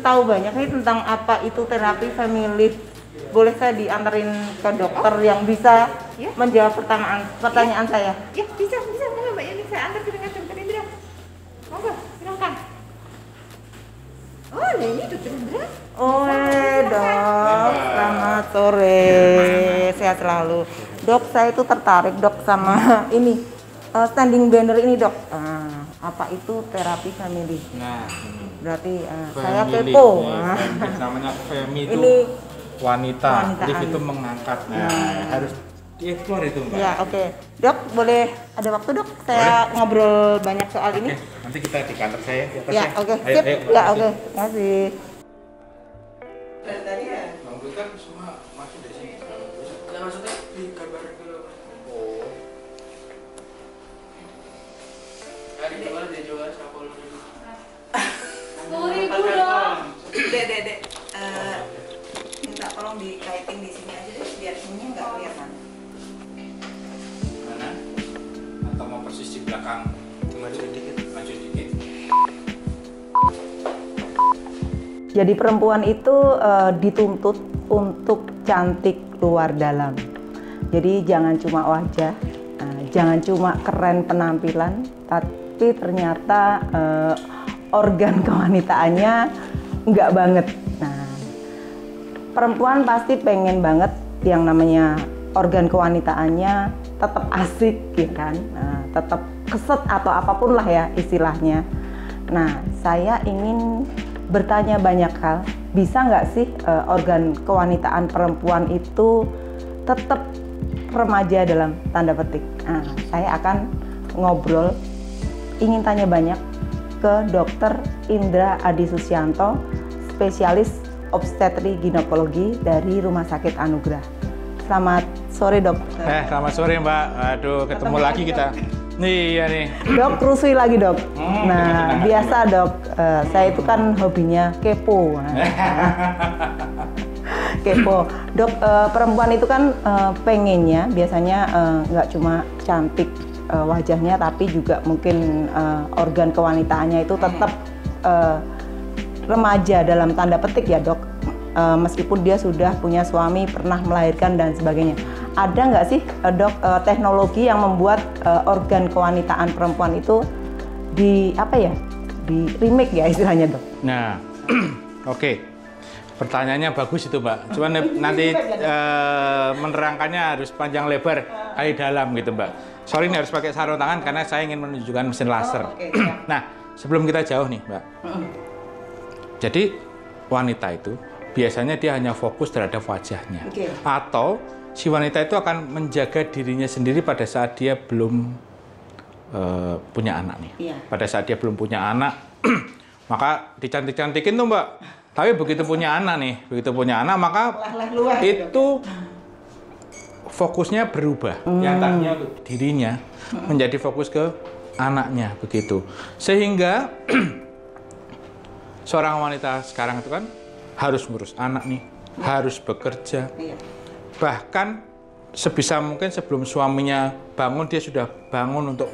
tahu banyak nih tentang apa itu terapi family. Boleh saya diantarin ke dokter yang bisa menjawab pertanyaan saya? Ya, bisa Mbak Yani, saya antar ke dengan dokter Indra. Monggo, silakan. Oh, ini dokter Indra. Oh, dok, selamat sore, sehat selalu. Dok, saya itu tertarik dok sama ini standing banner ini dok. Apa itu terapi family? Nah, berarti saya kepo. Namanya family itu Ini wanita, wanita lift itu mengangkat. Nah, harus dieksplor itu Mbak. Ya, oke. Dok, boleh ada waktu dok? Saya ngobrol banyak soal ini. Nanti kita di kantor saya di atas Ya, oke. Sip. Ya, oke. Terima kasih. Dari tadi ya? Bang Bul kan semua masuk di sini. Nah, maksudnya di kabar dulu. Oh. Hari gimana dia jual siapa lu dulu? 10.000 dong. Dek. Minta tolong dikaitin di sini aja deh, biar sini nggak kelihatan. Mana? Atau mau persis di belakang? Maju dikit. Maju dikit. Jadi perempuan itu dituntut untuk cantik luar dalam. Jadi jangan cuma wajah, jangan cuma keren penampilan, tapi ternyata organ kewanitaannya nggak banget. Nah, perempuan pasti pengen banget yang namanya organ kewanitaannya tetap asik, ya kan? Tetap keset atau apapun lah ya istilahnya. Nah, saya ingin bertanya banyak hal. Bisa nggak sih organ kewanitaan perempuan itu tetap remaja dalam tanda petik? Nah, saya akan ngobrol, ingin tanya banyak ke Dr. Indra Adi Susianto, spesialis obstetri ginekologi dari Rumah Sakit Anugrah. Selamat sore dok. Selamat sore Mbak. Aduh, ketemu lagi kita. Iya nih. Dok, rusui lagi dok. Nah, biasa dok. Saya itu kan hobinya kepo. Kepo. Dok, perempuan itu kan pengennya biasanya nggak cuma cantik wajahnya, tapi juga mungkin organ kewanitaannya itu tetap remaja dalam tanda petik ya dok. Meskipun dia sudah punya suami, pernah melahirkan dan sebagainya. Ada nggak sih dok teknologi yang membuat organ kewanitaan perempuan itu di remake ya istilahnya dok? Nah, oke. Pertanyaannya bagus itu Mbak. Cuman nanti menerangkannya harus panjang lebar kali dalam gitu Mbak. Sorry ini harus pakai sarung tangan karena saya ingin menunjukkan mesin laser. Nah, sebelum kita jauh nih Mbak. Jadi wanita itu biasanya dia hanya fokus terhadap wajahnya. Atau si wanita itu akan menjaga dirinya sendiri pada saat dia belum punya anak nih. Pada saat dia belum punya anak, maka dicantik-cantikin tuh Mbak. Tapi begitu punya anak nih, maka itu fokusnya berubah. Yang tadinya dirinya menjadi fokus ke anaknya begitu. Sehingga seorang wanita sekarang itu kan harus ngurus anak nih, harus bekerja. Bahkan sebisa mungkin sebelum suaminya bangun, dia sudah bangun untuk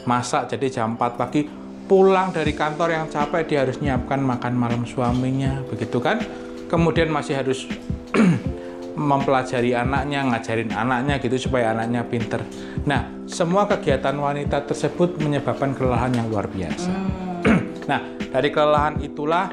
masak. Jadi jam 4 pagi pulang dari kantor yang capek, dia harus nyiapkan makan malam suaminya, begitu kan? Kemudian masih harus mempelajari anaknya, ngajarin anaknya gitu supaya anaknya pinter. Nah, semua kegiatan wanita tersebut menyebabkan kelelahan yang luar biasa. Nah, dari kelelahan itulah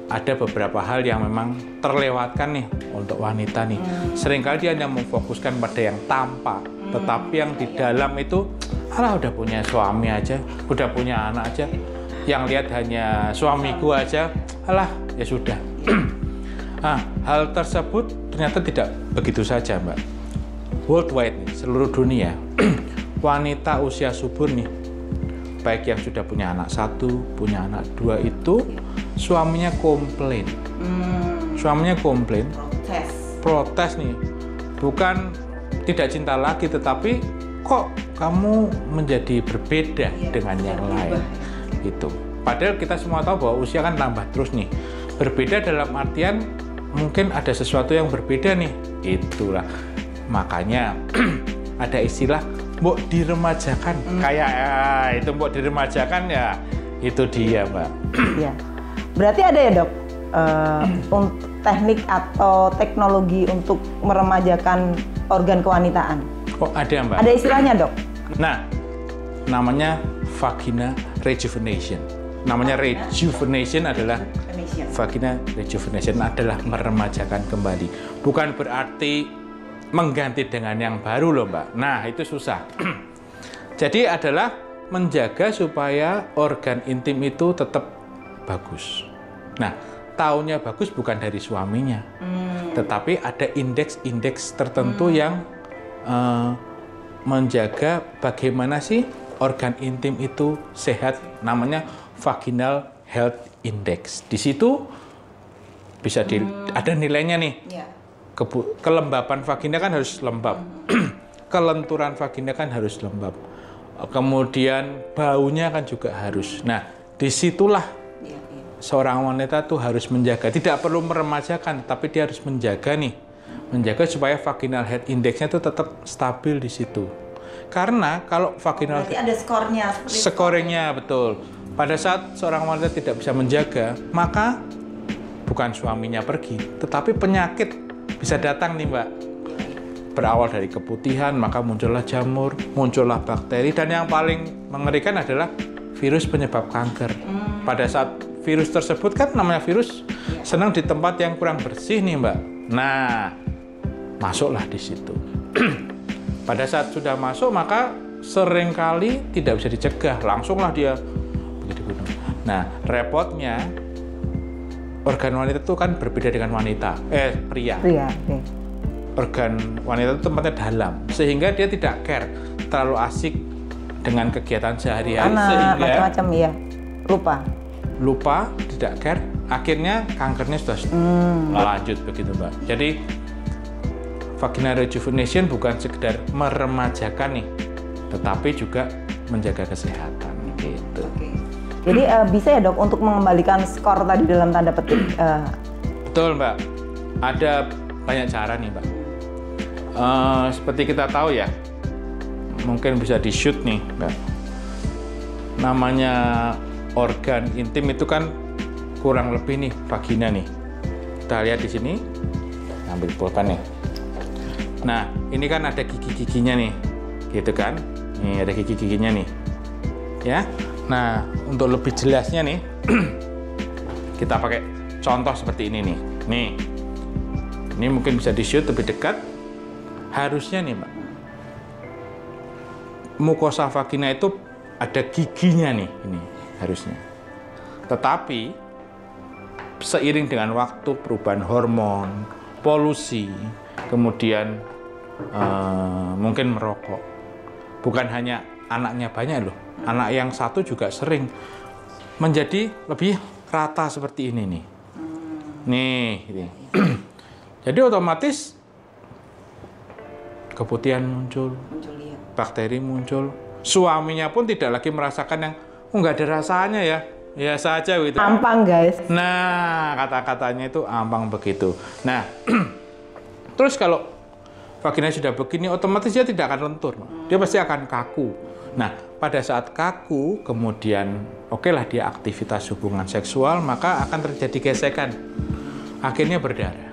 ada beberapa hal yang memang terlewatkan nih untuk wanita nih. Seringkali dia hanya memfokuskan pada yang tampak, tetapi yang di dalam itu, alah udah punya suami aja, udah punya anak aja, yang lihat hanya suamiku aja, alah ya sudah. Nah, hal tersebut ternyata tidak begitu saja Mbak. Worldwide nih, seluruh dunia, wanita usia subur nih, baik yang sudah punya anak 1, punya anak 2 itu, suaminya komplain. Suaminya komplain, protes nih, bukan tidak cinta lagi, tetapi kok kamu menjadi berbeda dengan yang lain gitu. Padahal kita semua tahu bahwa usia kan tambah terus nih. Berbeda dalam artian mungkin ada sesuatu yang berbeda nih. Itulah makanya ada istilah mbok diremajakan. Kayak itu mbok diremajakan ya, itu dia Mbak. Ya. Berarti ada ya dok, teknik atau teknologi untuk meremajakan organ kewanitaan? Oh ada Mbak. Ada istilahnya dok? Nah, namanya vagina rejuvenation. Namanya rejuvenation adalah vagina rejuvenation adalah meremajakan kembali. Bukan berarti mengganti dengan yang baru loh Mbak. Nah itu susah. Jadi adalah menjaga supaya organ intim itu tetap bagus. Nah taunya bagus bukan dari suaminya, tetapi ada indeks-indeks tertentu yang menjaga bagaimana sih organ intim itu sehat, namanya vaginal health index. Di situ bisa ada nilainya nih. Ya. Kelembapan vagina kan harus lembab. Kelenturan vagina kan harus lembab. Kemudian baunya kan juga harus. Nah, disitulah seorang wanita tuh harus menjaga. Tidak perlu meremajakan, tapi dia harus menjaga nih. Menjaga supaya vaginal health index-nya itu tetap stabil di situ. Karena kalau vaginal berarti ada skornya. skornya betul. Pada saat seorang wanita tidak bisa menjaga, maka bukan suaminya pergi, tetapi penyakit bisa datang nih Mbak. Berawal dari keputihan, maka muncullah jamur, muncullah bakteri, dan yang paling mengerikan adalah virus penyebab kanker. Pada saat virus tersebut kan namanya virus senang di tempat yang kurang bersih nih Mbak. Nah, masuklah di situ. Pada saat sudah masuk, maka seringkali tidak bisa dicegah, langsunglah dia begitu. Nah, repotnya organ wanita itu kan berbeda dengan pria. Pria, oke. Organ wanita itu tempatnya dalam, sehingga dia tidak care, terlalu asik dengan kegiatan sehari-hari, sehingga macam-macam ya, lupa, tidak care, akhirnya kankernya sudah lanjut begitu Mbak. Jadi vaginal rejuvenation bukan sekedar meremajakan nih, tetapi juga menjaga kesehatan gitu. Oke. Jadi bisa ya dok untuk mengembalikan skor tadi dalam tanda petik? Betul Mbak, ada banyak cara nih Mbak. Seperti kita tahu ya, mungkin bisa di shoot nih Mbak. Namanya organ intim itu kan kurang lebih nih vagina nih. Kita lihat di sini, ambil pulpen nih. Nah, ini kan ada gigi-giginya nih, gitu kan? Nih ada gigi-giginya nih, ya. Nah, untuk lebih jelasnya nih, kita pakai contoh seperti ini nih. Nih, ini mungkin bisa di-shoot lebih dekat. Harusnya nih, Mbak, mukosa vagina itu ada giginya nih, ini harusnya. Tetapi seiring dengan waktu, perubahan hormon, polusi, kemudian mungkin merokok. Bukan hanya anaknya banyak loh, anak yang satu juga sering menjadi lebih rata seperti ini nih. Nih, ini. Jadi otomatis keputihan muncul, bakteri muncul. Suaminya pun tidak lagi merasakan yang nggak ada rasanya ya, biasa aja gitu. Ampang guys. Nah, kata-katanya itu ampang begitu. Nah, terus kalau vagina sudah begini, otomatis dia tidak akan lentur. Dia pasti akan kaku. Nah, pada saat kaku, kemudian okelah dia aktivitas hubungan seksual, maka akan terjadi gesekan. Akhirnya berdarah.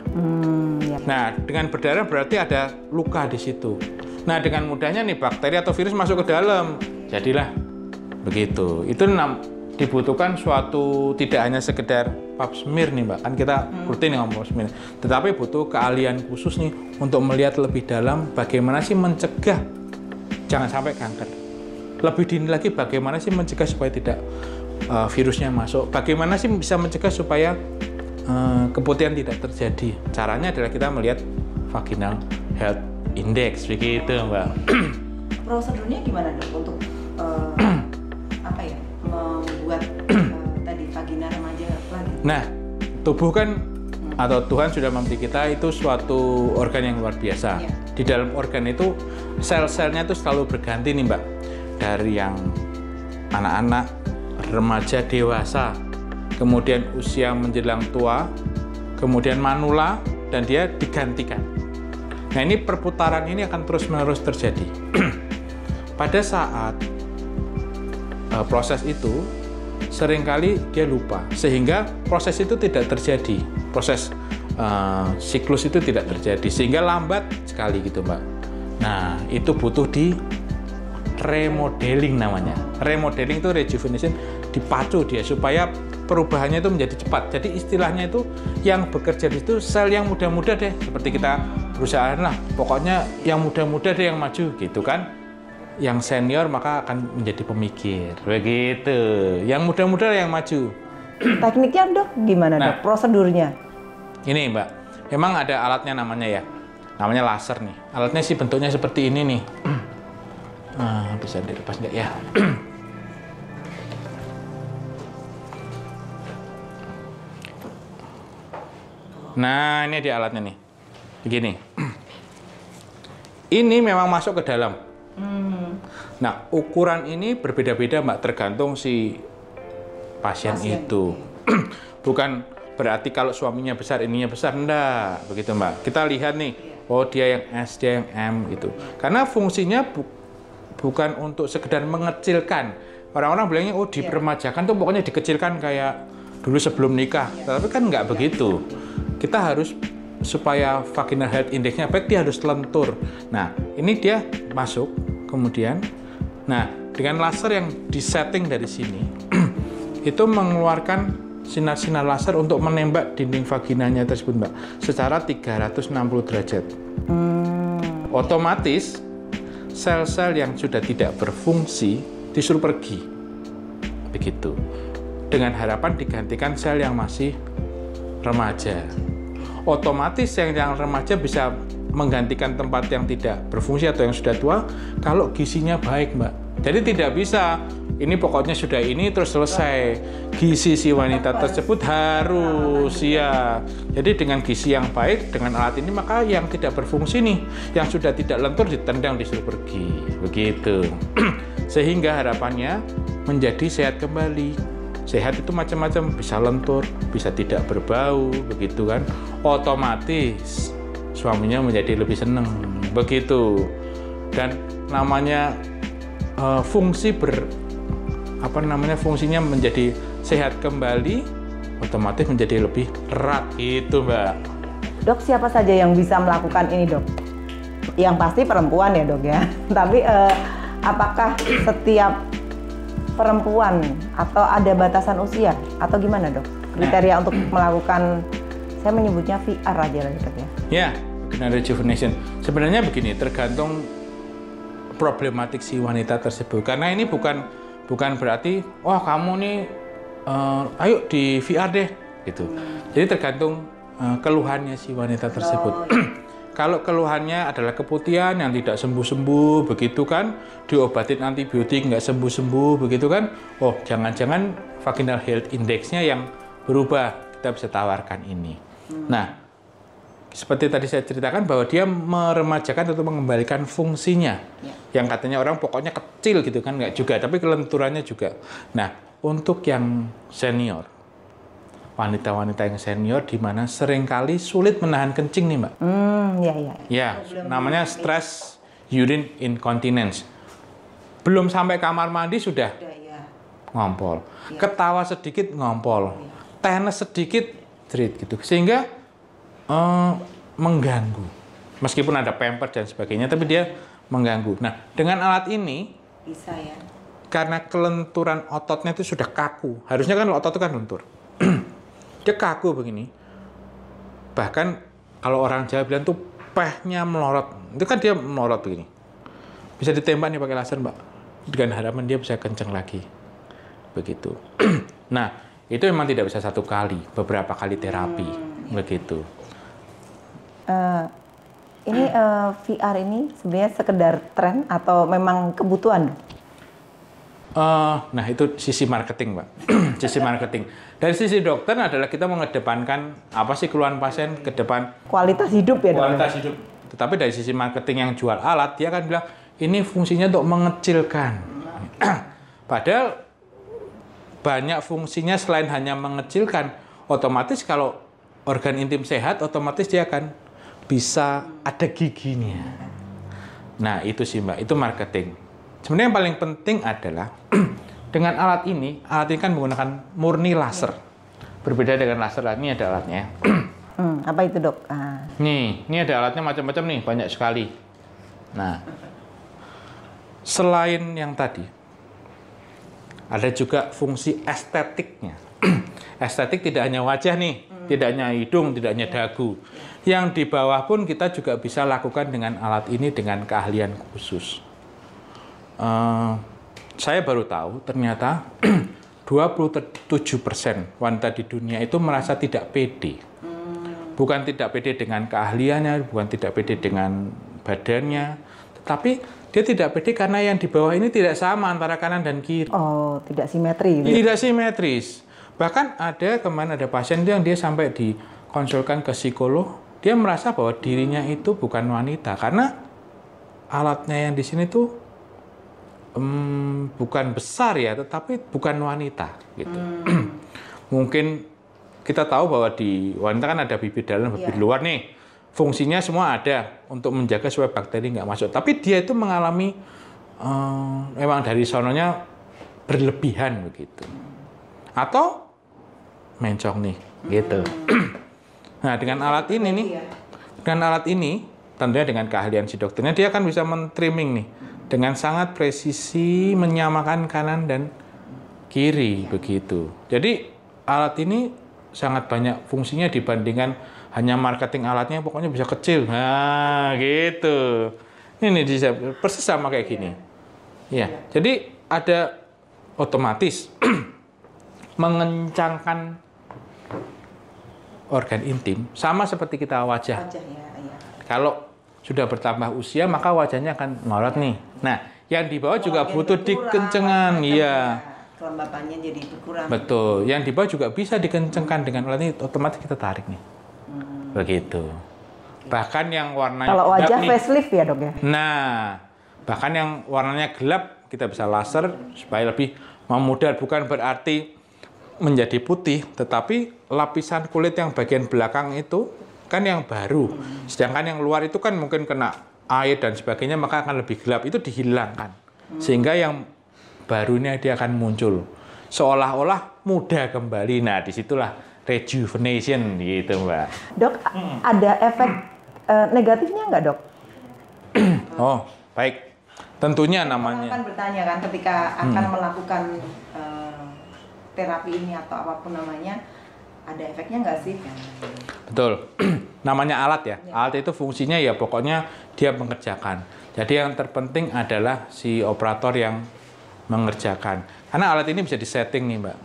Ya. Nah, dengan berdarah berarti ada luka di situ. Nah, dengan mudahnya nih bakteri atau virus masuk ke dalam. Jadilah begitu. Itu dibutuhkan suatu tidak hanya sekedar pap smear nih Mbak, kan kita rutin ngomong pap smear, tetapi butuh keahlian khusus nih untuk melihat lebih dalam bagaimana sih mencegah jangan sampai kanker. Lebih dini lagi bagaimana sih mencegah supaya tidak virusnya masuk, bagaimana sih bisa mencegah supaya keputihan tidak terjadi. Caranya adalah kita melihat vaginal health index begitu Mbak. Prosedurnya gimana dok untuk apa ya, membuat tadi vagina remaja lagi? Nah, tubuh kan atau Tuhan sudah memberi kita itu suatu organ yang luar biasa. Ya. Di dalam organ itu sel-selnya itu selalu berganti nih Mbak. Dari yang anak-anak, remaja, dewasa, kemudian usia menjelang tua, kemudian manula, dan dia digantikan. Nah, ini perputaran ini akan terus-menerus terjadi. Pada saat proses itu, seringkali dia lupa, sehingga proses itu tidak terjadi, proses siklus itu tidak terjadi, sehingga lambat sekali gitu Mbak. Nah, itu butuh di remodeling namanya. Remodeling itu rejuvenation, dipacu dia supaya perubahannya itu menjadi cepat. Jadi istilahnya itu yang bekerja di situ sel yang muda-muda deh, seperti kita perusahaan lah, pokoknya yang muda-muda deh yang maju gitu kan. Yang senior maka akan menjadi pemikir, begitu. Yang muda-muda yang maju. Tekniknya Dok gimana Dok? Prosedurnya? Ini Mbak, memang ada alatnya namanya ya, namanya laser nih. Alatnya sih bentuknya seperti ini nih. Bisa dilepas nggak ya? Nah, ini dia alatnya nih. Begini. Ini memang masuk ke dalam. Nah, ukuran ini berbeda-beda Mbak, tergantung si pasien itu. Bukan berarti kalau suaminya besar, ininya besar, enggak. Begitu Mbak. Kita lihat nih, oh dia yang S, dia yang M gitu. Karena fungsinya bukan untuk sekedar mengecilkan. Orang-orang bilangnya, oh dipermajakan tuh pokoknya dikecilkan kayak dulu sebelum nikah. Tapi kan nggak begitu. Kita harus supaya vaginal health index-nya baik, dia harus lentur. Nah, ini dia masuk, kemudian, nah dengan laser yang disetting dari sini, itu mengeluarkan sinar-sinar laser untuk menembak dinding vaginanya tersebut, Mbak, secara 360 derajat. Otomatis sel-sel yang sudah tidak berfungsi disuruh pergi, begitu. Dengan harapan digantikan sel yang masih remaja. Otomatis yang remaja bisa menggantikan tempat yang tidak berfungsi atau yang sudah tua kalau gizinya baik, Mbak. Jadi tidak bisa ini pokoknya sudah ini terus selesai. Gizi si wanita tersebut harus ya. Jadi dengan gizi yang baik dengan alat ini, maka yang tidak berfungsi nih, yang sudah tidak lentur ditendang disuruh pergi. Begitu. Sehingga harapannya menjadi sehat kembali. Sehat itu macam-macam, bisa lentur, bisa tidak berbau, begitu kan. Otomatis suaminya menjadi lebih senang, begitu. Dan namanya fungsinya menjadi sehat kembali, otomatis menjadi lebih erat, itu Mbak. Dok, siapa saja yang bisa melakukan ini Dok? Yang pasti perempuan ya Dok ya. Tapi apakah setiap perempuan atau ada batasan usia atau gimana Dok? Kriteria untuk melakukan, saya menyebutnya VR aja lah Dok ya. Ya, vaginal rejuvenation. Sebenarnya begini, tergantung problematik si wanita tersebut. Karena ini bukan berarti, wah kamu nih, ayo di VR deh, gitu. Jadi tergantung keluhannya si wanita tersebut. Kalau keluhannya adalah keputihan yang tidak sembuh-sembuh, begitu kan, diobatin antibiotik nggak sembuh-sembuh, begitu kan, oh jangan-jangan vaginal health index-nya yang berubah, kita bisa tawarkan ini. Nah, seperti tadi saya ceritakan bahwa dia meremajakan atau mengembalikan fungsinya, yang katanya orang pokoknya kecil gitu kan, nggak juga, tapi kelenturannya juga. Nah, untuk yang senior, wanita-wanita yang senior di mana seringkali sulit menahan kencing nih Mbak. Ya, namanya stress urine incontinence. Belum sampai kamar mandi sudah ngompol. Ketawa sedikit ngompol. Tenes sedikit jerit gitu. Sehingga mengganggu. Meskipun ada pamper dan sebagainya, tapi dia mengganggu. Nah, dengan alat ini bisa ya. Karena kelenturan ototnya itu sudah kaku. Harusnya kan otot itu kan lentur. Dia kaku begini. Bahkan kalau orang Jawa bilang tuh pehnya melorot. Itu kan dia melorot begini. Bisa ditembak nih pakai laser, Mbak. Dengan harapan dia bisa kenceng lagi. Begitu. Nah, itu memang tidak bisa satu kali, beberapa kali terapi. Begitu. Ini VR ini sebenarnya sekedar tren atau memang kebutuhan? Nah, itu sisi marketing, Mbak. Sisi marketing. Dari sisi dokter adalah kita mengedepankan apa sih keluhan pasien ke depan kualitas hidup ya, kualitas hidup. Tetapi dari sisi marketing yang jual alat, dia akan bilang ini fungsinya untuk mengecilkan. Padahal banyak fungsinya selain hanya mengecilkan. Otomatis kalau organ intim sehat, otomatis dia akan bisa ada giginya. Nah, itu sih Mbak, itu marketing. Sebenarnya yang paling penting adalah dengan alat ini kan menggunakan murni laser. Berbeda dengan laser, ini ada alatnya. Apa itu, Dok? Nih, ini ada alatnya macam-macam nih, banyak sekali. Nah, selain yang tadi, ada juga fungsi estetiknya. Estetik tidak hanya wajah nih, tidak hanya hidung, tidak hanya dagu. Yang di bawah pun kita juga bisa lakukan dengan alat ini dengan keahlian khusus. Saya baru tahu ternyata 27% wanita di dunia itu merasa tidak pede. Bukan tidak pede dengan keahliannya, bukan tidak pede dengan badannya, tetapi dia tidak pede karena yang di bawah ini tidak sama antara kanan dan kiri. Oh, tidak simetri. Tidak simetris. Bahkan kemarin ada pasien yang dia sampai dikonsulkan ke psikolog, dia merasa bahwa dirinya itu bukan wanita karena alatnya yang di sini tuh bukan besar ya, tetapi bukan wanita gitu. Mungkin kita tahu bahwa di wanita kan ada bibir dalam, bibir luar nih. Fungsinya semua ada untuk menjaga supaya bakteri nggak masuk. Tapi dia itu mengalami memang dari sononya berlebihan begitu. Atau mencong nih, gitu. Nah, dengan alat ini tentunya dengan keahlian si dokternya, dia akan bisa men-trimming nih dengan sangat presisi, menyamakan kanan dan kiri begitu. Jadi alat ini sangat banyak fungsinya dibandingkan hanya marketing alatnya, pokoknya bisa kecil. Nah, gitu. Ini persis sama kayak gini. Ya, jadi ada otomatis mengencangkan organ intim sama seperti kita wajah. Kalau sudah bertambah usia maka wajahnya akan ngorot nih. Nah, yang di bawah juga butuh dikencengkan, iya. Kelembapannya jadi berkurang. Betul. Yang di bawah juga bisa dikencengkan dengan alat ini, otomatis kita tarik nih. Begitu. Bahkan yang warnanya kalau gelap wajah nih, facelift ya, Dok ya. Nah, bahkan yang warnanya gelap kita bisa laser supaya lebih memudar, bukan berarti menjadi putih, tetapi lapisan kulit yang bagian belakang itu kan yang baru. Sedangkan yang luar itu kan mungkin kena air dan sebagainya, maka akan lebih gelap, itu dihilangkan. Sehingga yang barunya dia akan muncul. Seolah-olah muda kembali. Nah, disitulah rejuvenation gitu, Mbak. Dok, ada efek negatifnya nggak, Dok? Oh, baik. Tentunya namanya. Orang kan bertanya kan ketika akan melakukan terapi ini atau apapun namanya, ada efeknya nggak sih? Betul. Namanya alat ya. Alat itu fungsinya ya pokoknya dia mengerjakan. Jadi yang terpenting adalah si operator yang mengerjakan. Karena alat ini bisa disetting nih, Mbak.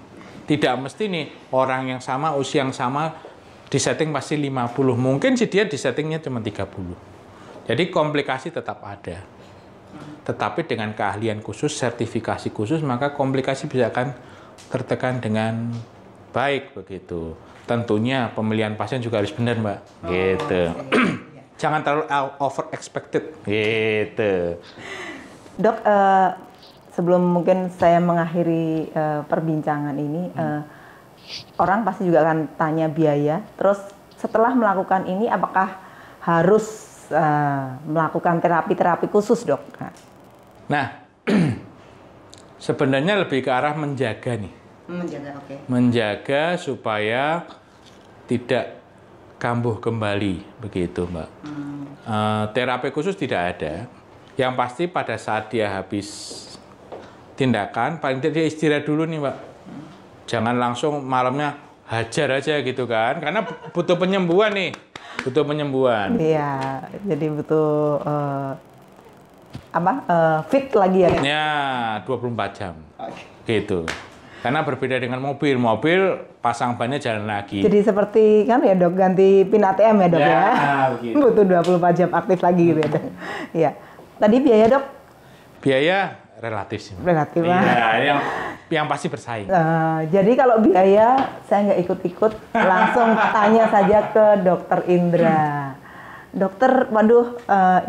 Tidak mesti nih orang yang sama, usia yang sama disetting pasti 50. Mungkin sih dia disettingnya cuma 30. Jadi komplikasi tetap ada. Tetapi dengan keahlian khusus, sertifikasi khusus, maka komplikasi bisa akan tertekan dengan baik begitu. Tentunya pemilihan pasien juga harus benar, Mbak. Gitu. Jangan terlalu over expected. Gitu. Dok, sebelum mungkin saya mengakhiri perbincangan ini, orang pasti juga akan tanya biaya. Terus setelah melakukan ini, apakah harus melakukan terapi-terapi khusus, Dok? Nah, sebenarnya lebih ke arah menjaga nih. Menjaga, oke. Menjaga supaya tidak kambuh kembali, begitu, Mbak. Terapi khusus tidak ada. Yang pasti pada saat dia habis tindakan, paling tidak dia istirahat dulu nih, Mbak. Jangan langsung malamnya hajar aja gitu kan, karena butuh penyembuhan nih. Butuh penyembuhan. Iya, jadi butuh fit lagi ya? Ya, 24 jam. Gitu. Karena berbeda dengan mobil. Mobil pasang bannya jalan lagi. Jadi seperti kan ya, Dok, ganti pin ATM ya, Dok ya? Begitu. Butuh 24 jam aktif lagi gitu ya, Dok. Iya. Tadi biaya, Dok? Biaya relatif sih. Relatif lah. Iya, yang pasti bersaing. Jadi kalau biaya saya nggak ikut-ikut, langsung tanya saja ke Dokter Indra. Dokter, waduh,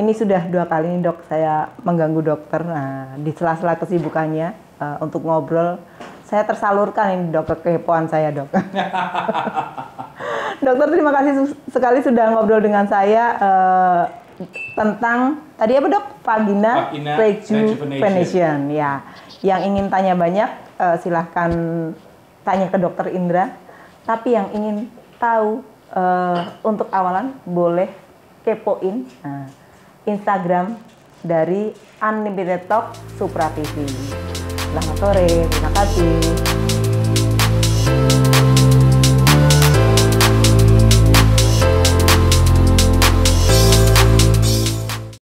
ini sudah 2 kali nih, Dok, saya mengganggu dokter. Nah, di sela-sela kesibukannya untuk ngobrol, saya tersalurkan ini, Dok, kekepoan saya, Dok. Dokter, terima kasih sekali sudah ngobrol dengan saya tentang tadi apa, Dok? Vagina Rejuvenation. Ya, yang ingin tanya banyak silahkan tanya ke Dokter Indra. Tapi yang ingin tahu untuk awalan boleh kepoin Instagram dari Unlimited Talk Supra TV. Selamat sore, terima kasih.